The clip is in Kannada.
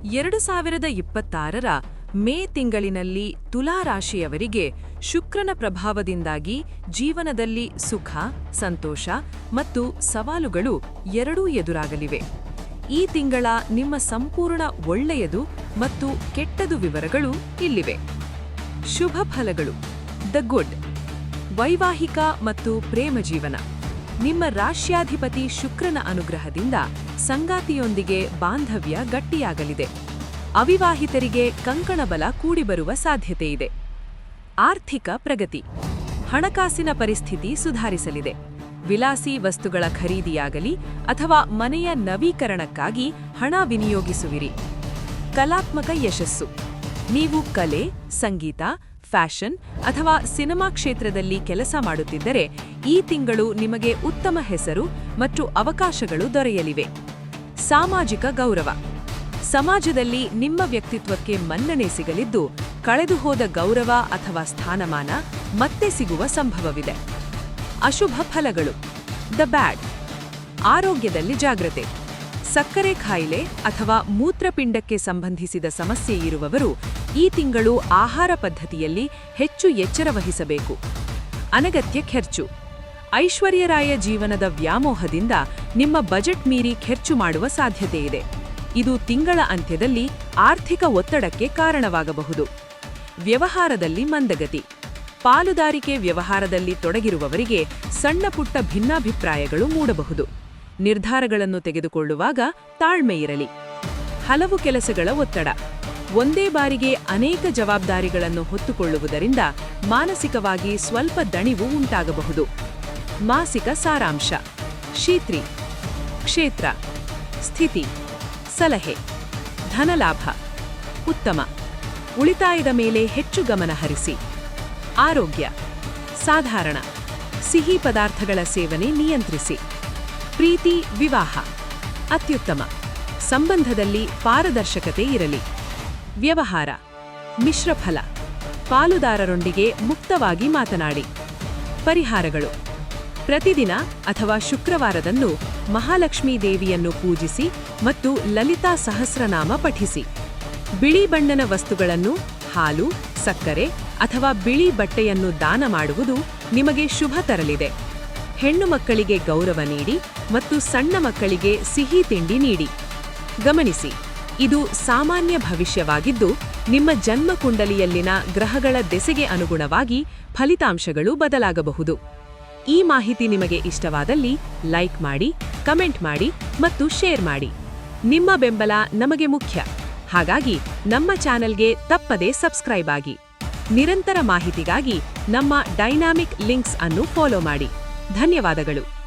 2026ರ ಮೇ ತಿಂಗಳಿನಲ್ಲಿ ತುಲಾ ರಾಶಿಯವರಿಗೆ ಶುಕ್ರನ ಪ್ರಭಾವದಿಂದಾಗಿ ಜೀವನದಲ್ಲಿ ಸುಖ, ಸಂತೋಷ ಮತ್ತು ಸವಾಲುಗಳು ಎರಡೂ ಎದುರಾಗಲಿವೆ. ಈ ತಿಂಗಳ ನಿಮ್ಮ ಸಂಪೂರ್ಣ ಒಳ್ಳೆಯದು ಮತ್ತು ಕೆಟ್ಟದು ವಿವರಗಳು ಇಲ್ಲಿವೆ. ಶುಭ ಫಲಗಳು. The good. ವೈವಾಹಿಕ ಮತ್ತು ಪ್ರೇಮ ಜೀವನ. ನಿಮ್ಮ ರಾಶ್ಯಾಧಿಪತಿ ಶುಕ್ರನ ಅನುಗ್ರಹದಿಂದ ಸಂಗಾತಿಯೊಂದಿಗೆ ಬಾಂಧವ್ಯ ಗಟ್ಟಿಯಾಗಲಿದೆ. ಅವಿವಾಹಿತರಿಗೆ ಕಂಕಣಬಲ ಕೂಡಿಬರುವ ಸಾಧ್ಯತೆಯಿದೆ. ಆರ್ಥಿಕ ಪ್ರಗತಿ. ಹಣಕಾಸಿನ ಪರಿಸ್ಥಿತಿ ಸುಧಾರಿಸಲಿದೆ. ವಿಲಾಸಿ ವಸ್ತುಗಳ ಖರೀದಿಯಾಗಲಿ ಅಥವಾ ಮನೆಯ ನವೀಕರಣಕ್ಕಾಗಿ ಹಣ ವಿನಿಯೋಗಿಸುವಿರಿ. ಕಲಾತ್ಮಕ ಯಶಸ್ಸು. ನೀವು ಕಲೆ, ಸಂಗೀತ, ಫ್ಯಾಷನ್ ಅಥವಾ ಸಿನಿಮಾ ಕ್ಷೇತ್ರದಲ್ಲಿ ಕೆಲಸ ಮಾಡುತ್ತಿದ್ದರೆ ಈ ತಿಂಗಳು ನಿಮಗೆ ಉತ್ತಮ ಹೆಸರು ಮತ್ತು ಅವಕಾಶಗಳು ದೊರೆಯಲಿವೆ. ಸಾಮಾಜಿಕ ಗೌರವ. ಸಮಾಜದಲ್ಲಿ ನಿಮ್ಮ ವ್ಯಕ್ತಿತ್ವಕ್ಕೆ ಮನ್ನಣೆ ಸಿಗಲಿದ್ದು, ಕಳೆದುಹೋದ ಗೌರವ ಅಥವಾ ಸ್ಥಾನಮಾನ ಮತ್ತೆ ಸಿಗುವ ಸಂಭವವಿದೆ. ಅಶುಭ ಫಲಗಳು. The bad. ಆರೋಗ್ಯದಲ್ಲಿ ಜಾಗ್ರತೆ. ಸಕ್ಕರೆ ಖಾಯಿಲೆ ಅಥವಾ ಮೂತ್ರಪಿಂಡಕ್ಕೆ ಸಂಬಂಧಿಸಿದ ಸಮಸ್ಯೆ ಇರುವವರು ಈ ತಿಂಗಳು ಆಹಾರ ಪದ್ಧತಿಯಲ್ಲಿ ಹೆಚ್ಚು ಎಚ್ಚರ ವಹಿಸಬೇಕು. ಅನಗತ್ಯ ಖರ್ಚು. ಐಶ್ವರ್ಯರಾಯ ಜೀವನದ ವ್ಯಾಮೋಹದಿಂದ ನಿಮ್ಮ ಬಜೆಟ್ ಮೀರಿ ಖರ್ಚು ಮಾಡುವ ಸಾಧ್ಯತೆಯಿದೆ. ಇದು ತಿಂಗಳ ಅಂತ್ಯದಲ್ಲಿ ಆರ್ಥಿಕ ಒತ್ತಡಕ್ಕೆ ಕಾರಣವಾಗಬಹುದು. ವ್ಯವಹಾರದಲ್ಲಿ ಮಂದಗತಿ. ಪಾಲುದಾರಿಕೆ ವ್ಯವಹಾರದಲ್ಲಿ ತೊಡಗಿರುವವರಿಗೆ ಸಣ್ಣಪುಟ್ಟ ಭಿನ್ನಾಭಿಪ್ರಾಯಗಳು ಮೂಡಬಹುದು. ನಿರ್ಧಾರಗಳನ್ನು ತೆಗೆದುಕೊಳ್ಳುವಾಗ ತಾಳ್ಮೆಯಿರಲಿ. ಹಲವು ಕೆಲಸಗಳ ಒತ್ತಡ. ಒಂದೇ ಬಾರಿಗೆ ಅನೇಕ ಜವಾಬ್ದಾರಿಗಳನ್ನು ಹೊತ್ತುಕೊಳ್ಳುವುದರಿಂದ ಮಾನಸಿಕವಾಗಿ ಸ್ವಲ್ಪ ದಣಿವು ಉಂಟಾಗಬಹುದು. ಮಾಸಿಕ ಸಾರಾಂಶ. ಶೀತ್ರಿ. ಕ್ಷೇತ್ರ. ಸ್ಥಿತಿ. ಸಲಹೆ. ಧನಲಾಭ ಉತ್ತಮ. ಉಳಿತಾಯದ ಮೇಲೆ ಹೆಚ್ಚು ಗಮನ ಹರಿಸಿ. ಆರೋಗ್ಯ ಸಾಧಾರಣ. ಸಿಹಿ ಪದಾರ್ಥಗಳ ಸೇವನೆ ನಿಯಂತ್ರಿಸಿ. ಪ್ರೀತಿ, ವಿವಾಹ ಅತ್ಯುತ್ತಮ. ಸಂಬಂಧದಲ್ಲಿ ಪಾರದರ್ಶಕತೆ ಇರಲಿ. ವ್ಯವಹಾರ ಮಿಶ್ರಫಲ. ಪಾಲುದಾರರೊಂದಿಗೆ ಮುಕ್ತವಾಗಿ ಮಾತನಾಡಿ. ಪರಿಹಾರಗಳು. ಪ್ರತಿದಿನ ಅಥವಾ ಶುಕ್ರವಾರದಂದು ಮಹಾಲಕ್ಷ್ಮೀ ದೇವಿಯನ್ನು ಪೂಜಿಸಿ ಮತ್ತು ಲಲಿತಾ ಸಹಸ್ರನಾಮ ಪಠಿಸಿ. ಬಿಳಿ ಬಣ್ಣನ ವಸ್ತುಗಳನ್ನು, ಹಾಲು, ಸಕ್ಕರೆ ಅಥವಾ ಬಿಳಿ ಬಟ್ಟೆಯನ್ನು ದಾನ ಮಾಡುವುದು ನಿಮಗೆ ಶುಭ ತರಲಿದೆ. ಹೆಣ್ಣು ಮಕ್ಕಳಿಗೆ ಗೌರವ ನೀಡಿ ಮತ್ತು ಸಣ್ಣ ಮಕ್ಕಳಿಗೆ ಸಿಹಿ ತಿಂಡಿ ನೀಡಿ. ಗಮನಿಸಿ, ಇದು ಸಾಮಾನ್ಯ ಭವಿಷ್ಯವಾಗಿದ್ದು, ನಿಮ್ಮ ಜನ್ಮಕುಂಡಲಿಯಲ್ಲಿನ ಗ್ರಹಗಳ ದೆಸೆಗೆ ಅನುಗುಣವಾಗಿ ಫಲಿತಾಂಶಗಳು ಬದಲಾಗಬಹುದು. ಈ ಮಾಹಿತಿ ನಿಮಗೆ ಇಷ್ಟವಾದಲ್ಲಿ ಲೈಕ್ ಮಾಡಿ, ಕಮೆಂಟ್ ಮಾಡಿ ಮತ್ತು ಶೇರ್ ಮಾಡಿ. ನಿಮ್ಮ ಬೆಂಬಲ ನಮಗೆ ಮುಖ್ಯ. ಹಾಗಾಗಿ ನಮ್ಮ ಚಾನೆಲ್ಗೆ ತಪ್ಪದೇ ಸಬ್ಸ್ಕ್ರೈಬ್ ಆಗಿ. ನಿರಂತರ ಮಾಹಿತಿಗಾಗಿ ನಮ್ಮ ಡೈನಾಮಿಕ್ ಲಿಂಕ್ಸ್ ಅನ್ನು ಫಾಲೋ ಮಾಡಿ. ಧನ್ಯವಾದಗಳು.